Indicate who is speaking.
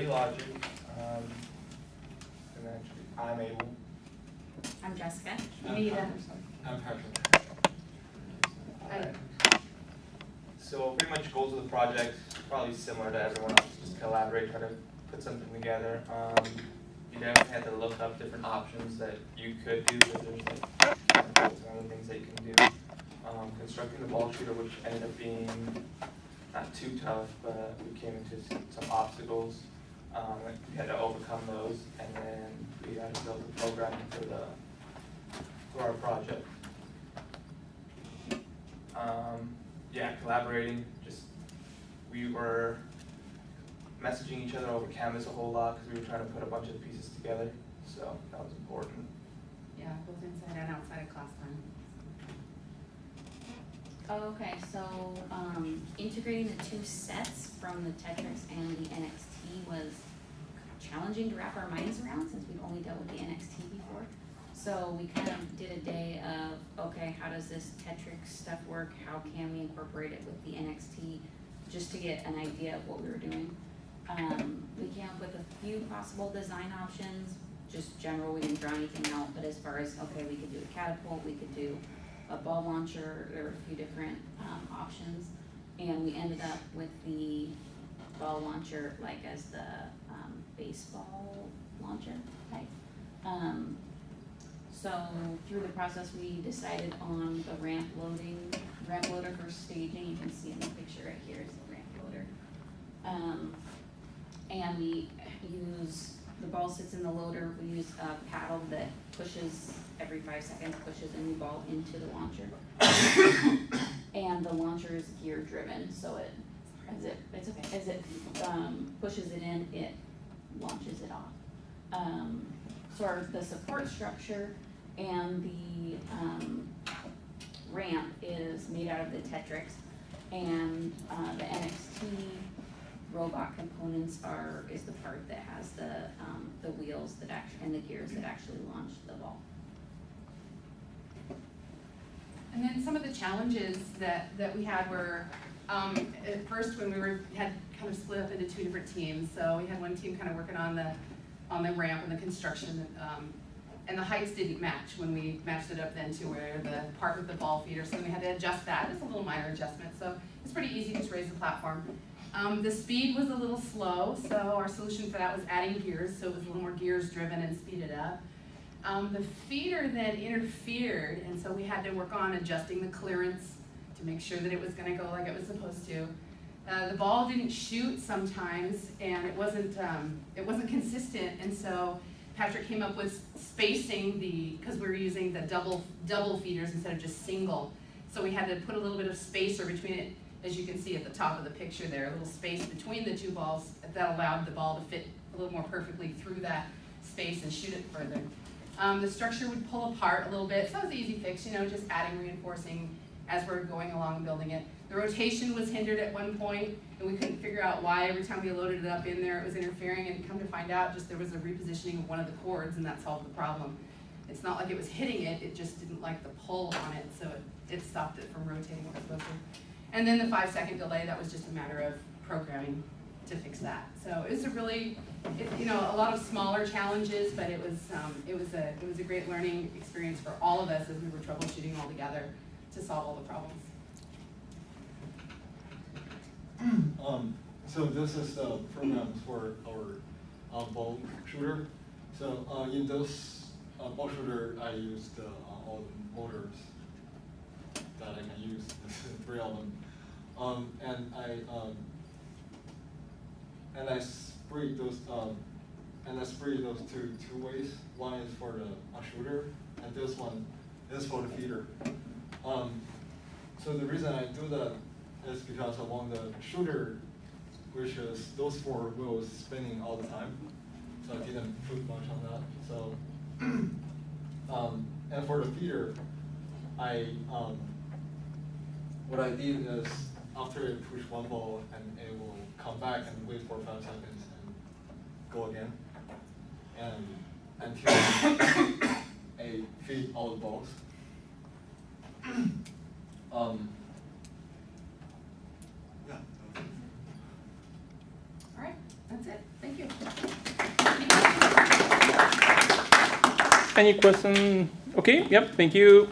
Speaker 1: eLogic, and actually I'm Abel.
Speaker 2: I'm Jessica.
Speaker 3: Anita.
Speaker 4: I'm Patrick.
Speaker 1: Alright. So pretty much goals of the project, probably similar to everyone else, just collaborate, try to put something together. You definitely had to look up different options that you could do, because there's like other things that you can do. Constructing the ball shooter, which ended up being not too tough, but we came into some obstacles. We had to overcome those, and then we had to build the programming for our project. Yeah, collaborating. Just we were messaging each other over Canvas a whole lot because we were trying to put a bunch of pieces together. So that was important.
Speaker 3: Yeah, both inside and outside of class time.
Speaker 2: Okay, so integrating the two sets from the Tetris and the NXT was challenging to wrap our minds around since we've only dealt with the NXT before. So we kind of did a day of, okay, how does this Tetris stuff work? How can we incorporate it with the NXT just to get an idea of what we were doing. We came up with a few possible design options, just general, we didn't draw anything out, but as far as, okay, we could do a catapult, we could do a ball launcher, there were a few different options. And we ended up with the ball launcher like as the baseball launcher type. So through the process, we decided on the ramp loader for staging. You can see in the picture right here is the ramp loader. And we use, the ball sits in the loader, we use a paddle that pushes, every 5 seconds, pushes a new ball into the launcher. And the launcher is gear driven, so as it pushes it in, it launches it off. So the support structure and the ramp is made out of the Tetris, and the NXT robot components is the part that has the wheels that and the gears that actually launch the ball.
Speaker 3: And then some of the challenges that we had were, at first when had kind of split up into two different teams. So we had one team kind of working on the ramp and the construction, and the heights didn't match when we matched it up then to where the part with the ball feeder, so we had to adjust that. It's a little minor adjustment, so it's pretty easy to just raise the platform. The speed was a little slow, so our solution for that was adding gears, so it was a little more gears driven and speeded up. The feeder then interfered, and so we had to work on adjusting the clearance to make sure that it was going to go like it was supposed to. The ball didn't shoot sometimes, and it wasn't consistent, and so Patrick came up with spacing because we were using the double feeders instead of just single. So we had to put a little bit of spacer between it, as you can see at the top of the picture there, a little space between the two balls that allowed the ball to fit a little more perfectly through that space and shoot it further. The structure would pull apart a little bit, so it was an easy fix, just adding reinforcing as we're going along and building it. The rotation was hindered at one point, and we couldn't figure out why. Every time we loaded it up in there, it was interfering, and come to find out, just there was a repositioning of one of the cords, and that solved the problem. It's not like it was hitting it, it just didn't like the pull on it, so it stopped it from rotating what it was supposed to. And then the 5-second delay, that was just a matter of programming to fix that. So it was a lot of smaller challenges, but it was a great learning experience for all of us as we were troubleshooting all together to solve all the problems.
Speaker 4: So this is the program for our ball shooter. So in this ball shooter, I used all the motors that I can use, 3 of them, and I spray those two ways. One is for the shooter, and this one is for the feeder. So the reason I do that is because I want the shooter, which is those 4 wheels spinning all the time. So I didn't put much on that. So, and for the feeder, what I did is after I push one ball, and it will come back and wait for 5 seconds and go again, and until I feed all the balls.
Speaker 3: All right. That's it, thank you.
Speaker 5: Any question? Okay, yep, thank you.